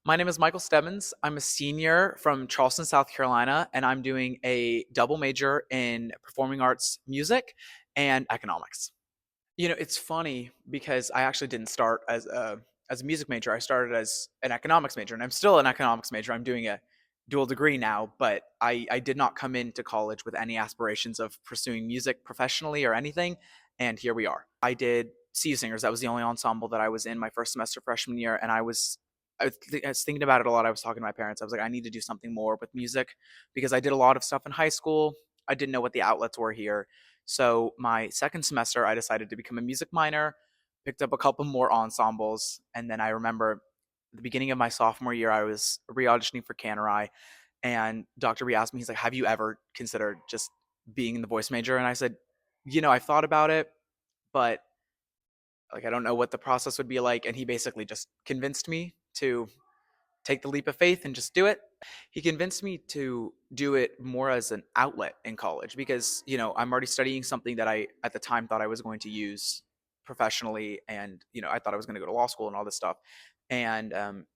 My name is Michael Stebbins. I'm a senior from Charleston, South Carolina, and I'm doing a double major in performing arts music and economics. It's funny because I actually didn't start as a music major. I started as an economics major, and I'm still an economics major. I'm doing a dual degree now, but I did not come into college with any aspirations of pursuing music professionally or anything, and here we are. I did CU Singers. That was the only ensemble that I was in my first semester freshman year, and I was thinking about it a lot. I was talking to my parents. I was like, I need to do something more with music because I did a lot of stuff in high school. I didn't know what the outlets were here. So my second semester, I decided to become a music minor, picked up a couple more ensembles, and then I remember at the beginning of my sophomore year, I was re-auditioning for Cannery, and Dr. B asked me, he's like, "Have you ever considered just being in the voice major?" And I said, I've thought about it, but like I don't know what the process would be like." And he basically just convinced me to take the leap of faith and just do it. He convinced me to do it more as an outlet in college because, I'm already studying something that I at the time thought I was going to use professionally, and I thought I was going to go to law school and all this stuff. And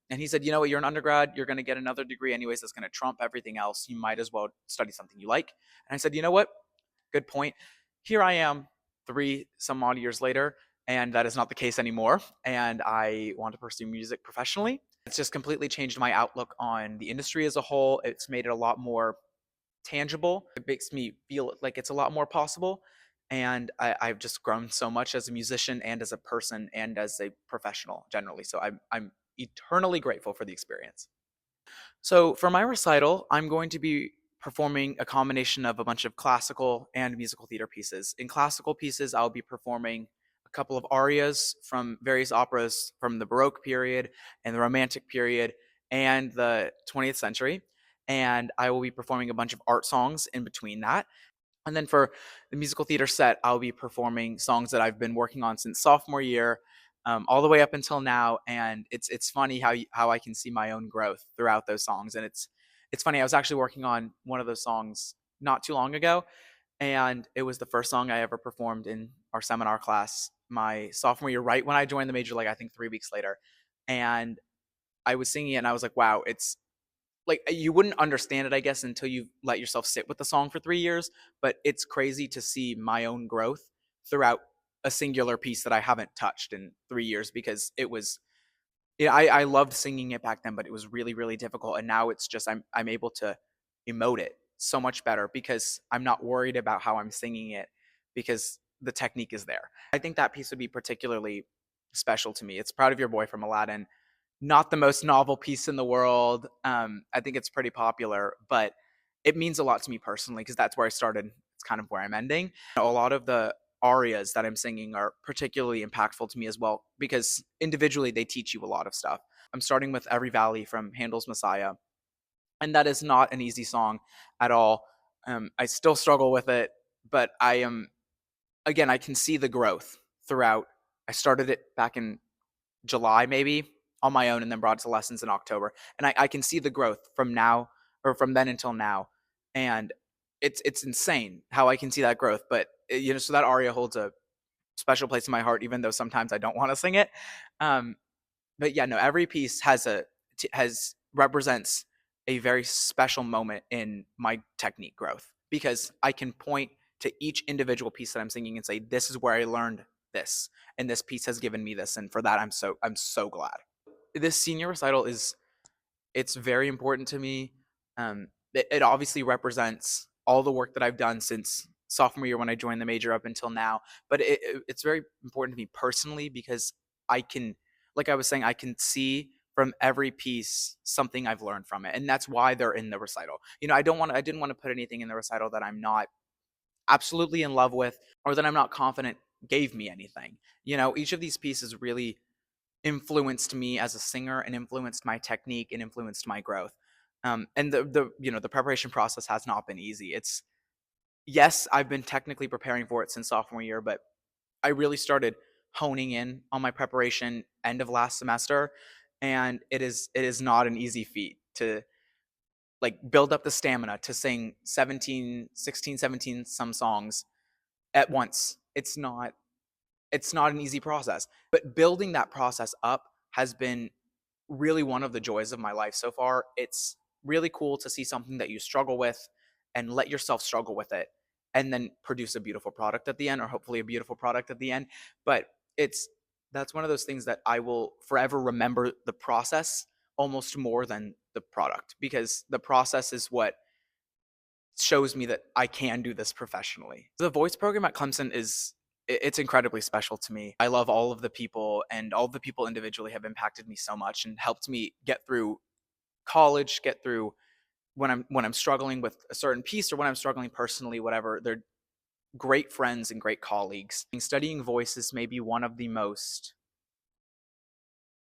he said, "You're an undergrad, you're going to get another degree anyways that's going to trump everything else. You might as well study something you like." And I said, "You know what? Good point." Here I am 3 some odd years later, and that is not the case anymore, and I want to pursue music professionally. It's just completely changed my outlook on the industry as a whole. It's made it a lot more tangible. It makes me feel like it's a lot more possible, and I've just grown so much as a musician and as a person and as a professional generally, so I'm eternally grateful for the experience. So for my recital, I'm going to be performing a combination of a bunch of classical and musical theater pieces. In classical pieces, I'll be performing a couple of arias from various operas from the Baroque period and the Romantic period and the 20th century. And I will be performing a bunch of art songs in between that. And then for the musical theater set, I'll be performing songs that I've been working on since sophomore year, all the way up until now. And it's funny how I can see my own growth throughout those songs. And it's funny. I was actually working on one of those songs not too long ago, and it was the first song I ever performed in our seminar class my sophomore year, right when I joined the major, like I think 3 weeks later. And I was singing it, and I was like, "Wow, it's like you wouldn't understand it, I guess, until you let yourself sit with the song for 3 years. But it's crazy to see my own growth throughout a singular piece that I haven't touched in 3 years because it was. Yeah, I loved singing it back then, but it was really, really difficult. And now it's just I'm able to emote it so much better because I'm not worried about how I'm singing it because the technique is there. I think that piece would be particularly special to me. It's Proud of Your Boy from Aladdin, not the most novel piece in the world. I think it's pretty popular, but it means a lot to me personally because that's where I started. It's kind of where I'm ending. A lot of the arias that I'm singing are particularly impactful to me as well because individually they teach you a lot of stuff. I'm starting with Every Valley from Handel's Messiah, and that is not an easy song at all. I still struggle with it, but I am, again, I can see the growth throughout. I started it back in July maybe on my own and then brought it to lessons in October. And I can see the growth from now or from then until now. And it's insane how I can see that growth. But so that aria holds a special place in my heart, even though sometimes I don't want to sing it. Um, but yeah, no, every piece has represents a very special moment in my technique growth because I can point to each individual piece that I'm singing and say, "This is where I learned this, and this piece has given me this," and for that, I'm so glad. This senior recital is it's very important to me. It obviously represents all the work that I've done since sophomore year when I joined the major up until now. But it's very important to me personally because I can, like I was saying, I can see from every piece something I've learned from it, and that's why they're in the recital. I didn't want to put anything in the recital that I'm not absolutely in love with or that I'm not confident gave me anything. Each of these pieces really influenced me as a singer and influenced my technique and influenced my growth. And the preparation process has not been easy. It's Yes, I've been technically preparing for it since sophomore year, but I really started honing in on my preparation end of last semester, and it is not an easy feat to like build up the stamina to sing 17, 16, 17 some songs at once. It's not an easy process, but building that process up has been really one of the joys of my life so far. It's really cool to see something that you struggle with and let yourself struggle with it and then produce a beautiful product at the end, or hopefully a beautiful product at the end. But it's that's one of those things that I will forever remember the process almost more than the product, because the process is what shows me that I can do this professionally. The voice program at Clemson is it's incredibly special to me. I love all of the people, and all of the people individually have impacted me so much and helped me get through college, get through when I'm struggling with a certain piece, or when I'm struggling personally, whatever. They're great friends and great colleagues. Studying voice is maybe one of the most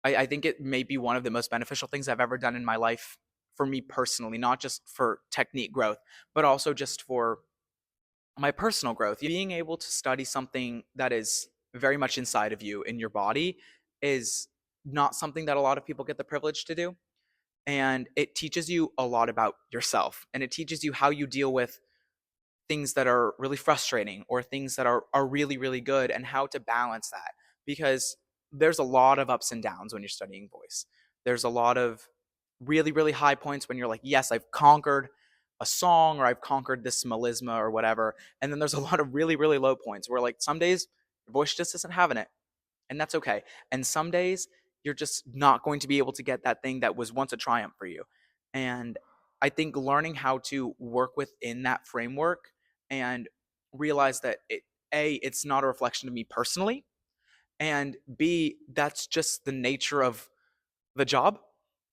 I think it may be one of the most beneficial things I've ever done in my life for me personally, not just for technique growth, but also just for my personal growth. Being able to study something that is very much inside of you in your body is not something that a lot of people get the privilege to do. And it teaches you a lot about yourself, and it teaches you how you deal with things that are really frustrating or things that are really really good, and how to balance that, because there's a lot of ups and downs when you're studying voice. There's a lot of really really high points when you're like, yes, I've conquered a song, or I've conquered this melisma or whatever. And then there's a lot of really really low points where, like, some days your voice just isn't having it, and that's okay. And some days you're just not going to be able to get that thing that was once a triumph for you. And I think learning how to work within that framework and realize that it's not a reflection of me personally, and B, that's just the nature of the job.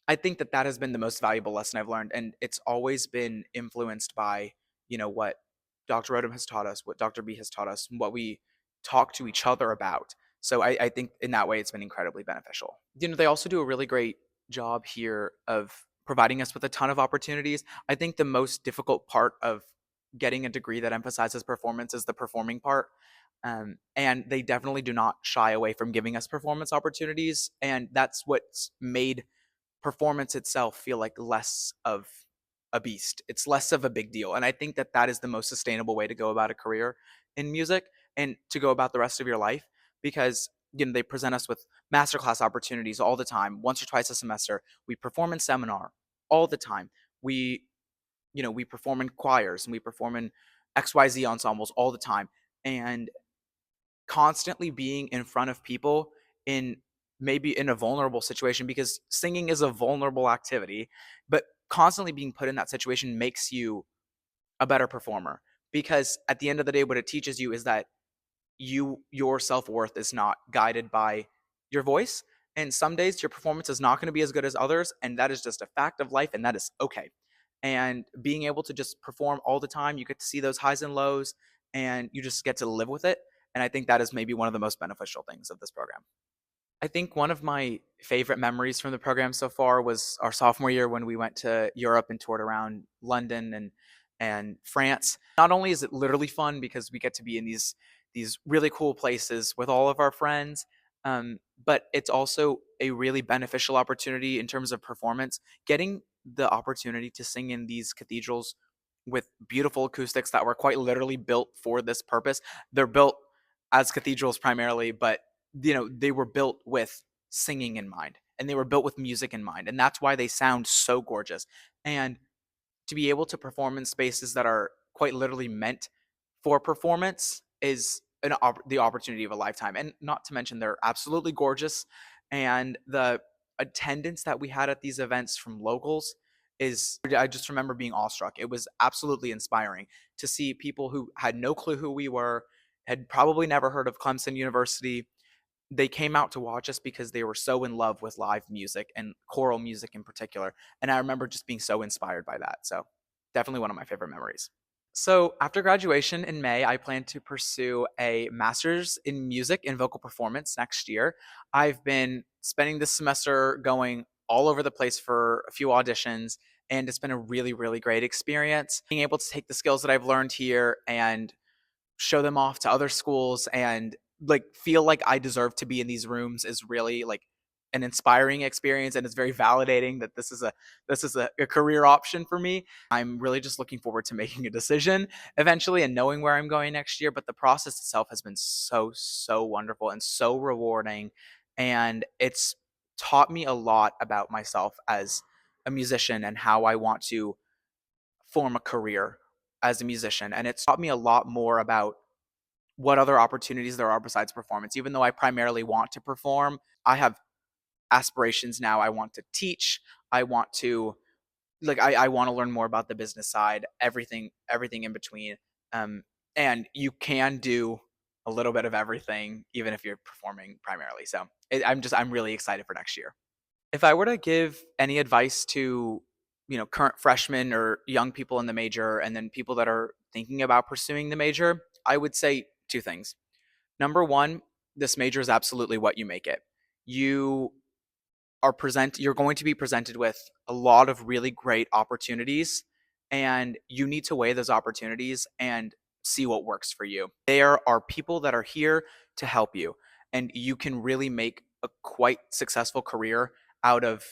I think that that has been the most valuable lesson I've learned, and it's always been influenced by, what Dr. Rodham has taught us, what Dr. B has taught us, what we talk to each other about. So I think in that way it's been incredibly beneficial. They also do a really great job here of providing us with a ton of opportunities. I think the most difficult part of getting a degree that emphasizes performance is the performing part. And they definitely do not shy away from giving us performance opportunities. And that's what's made performance itself feel like less of a beast. It's less of a big deal. And I think that that is the most sustainable way to go about a career in music, and to go about the rest of your life, because they present us with masterclass opportunities all the time, once or twice a semester. We perform in seminar all the time. We perform in choirs, and we perform in XYZ ensembles all the time. And constantly being in front of people in maybe in a vulnerable situation, because singing is a vulnerable activity, but constantly being put in that situation makes you a better performer, because at the end of the day what it teaches you is that your self-worth is not guided by your voice, and some days your performance is not going to be as good as others, and that is just a fact of life, and that is okay. And being able to just perform all the time, you get to see those highs and lows, and you just get to live with it. And I think that is maybe one of the most beneficial things of this program. I think one of my favorite memories from the program so far was our sophomore year, when we went to Europe and toured around London and France. Not only is it literally fun because we get to be in these really cool places with all of our friends, but it's also a really beneficial opportunity in terms of performance. Getting the opportunity to sing in these cathedrals with beautiful acoustics that were quite literally built for this purpose. They're built as cathedrals primarily, but they were built with singing in mind, and they were built with music in mind, and that's why they sound so gorgeous. And to be able to perform in spaces that are quite literally meant for performance is the opportunity of a lifetime. And not to mention, they're absolutely gorgeous, and the attendance that we had at these events from locals is, I just remember being awestruck. It was absolutely inspiring to see people who had no clue who we were, had probably never heard of Clemson University. They came out to watch us because they were so in love with live music, and choral music in particular. And I remember just being so inspired by that. So definitely one of my favorite memories. So after graduation in May, I plan to pursue a master's in music and vocal performance next year. I've been spending this semester going all over the place for a few auditions, and it's been a really, really great experience. Being able to take the skills that I've learned here and show them off to other schools, and like feel like I deserve to be in these rooms is really like an inspiring experience, and it's very validating that this is a career option for me. I'm really just looking forward to making a decision eventually and knowing where I'm going next year, but the process itself has been so wonderful and so rewarding, and it's taught me a lot about myself as a musician and how I want to form a career as a musician. And it's taught me a lot more about what other opportunities there are besides performance. Even though I primarily want to perform, I have aspirations now. I want to teach. I want to I want to learn more about the business side, everything in between. Um, and you can do a little bit of everything, even if you're performing primarily. So I'm really excited for next year. If I were to give any advice to, current freshmen or young people in the major, and then people that are thinking about pursuing the major, I would say two things. Number one, this major is absolutely what you make it. You you're going to be presented with a lot of really great opportunities, and you need to weigh those opportunities and see what works for you. There are people that are here to help you, and you can really make a quite successful career out of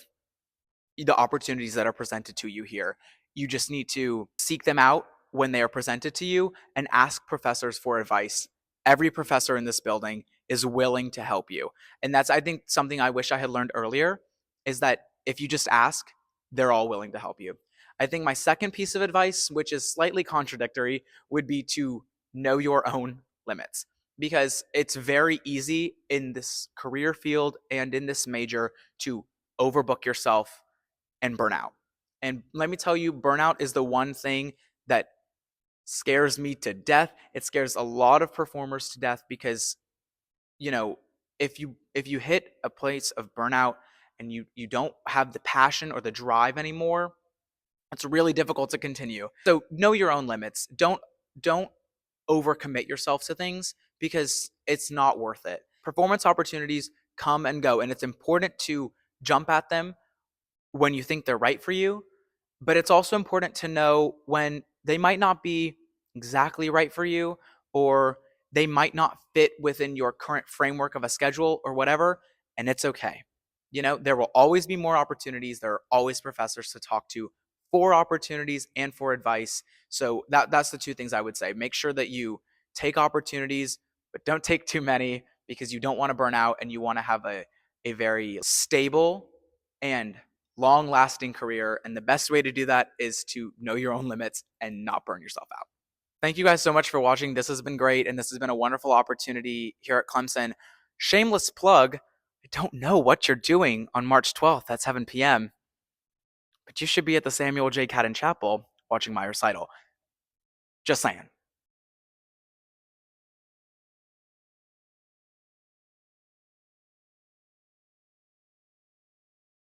the opportunities that are presented to you here. You just need to seek them out when they are presented to you and ask professors for advice. Every professor in this building is willing to help you. And that's, I think, something I wish I had learned earlier is that if you just ask, they're all willing to help you. I think my second piece of advice, which is slightly contradictory, would be to know your own limits, because it's very easy in this career field and in this major to overbook yourself and burnout. And let me tell you, burnout is the one thing that scares me to death. It scares a lot of performers to death because, you know, if you hit a place of burnout and you don't have the passion or the drive anymore, it's really difficult to continue. So know your own limits. Don't overcommit yourself to things because it's not worth it. Performance opportunities come and go, and it's important to jump at them when you think they're right for you, but it's also important to know when they might not be exactly right for you, or they might not fit within your current framework of a schedule or whatever, and it's okay. There will always be more opportunities. There are always professors to talk to for opportunities and for advice. So that's the two things I would say. Make sure that you take opportunities, but don't take too many because you don't want to burn out and you want to have a very stable and long lasting career. And the best way to do that is to know your own limits and not burn yourself out. Thank you guys so much for watching. This has been great. And this has been a wonderful opportunity here at Clemson. Shameless plug. I don't know what you're doing on March 12th at 7 p.m., but you should be at the Samuel J. Cadden Chapel watching my recital. Just saying.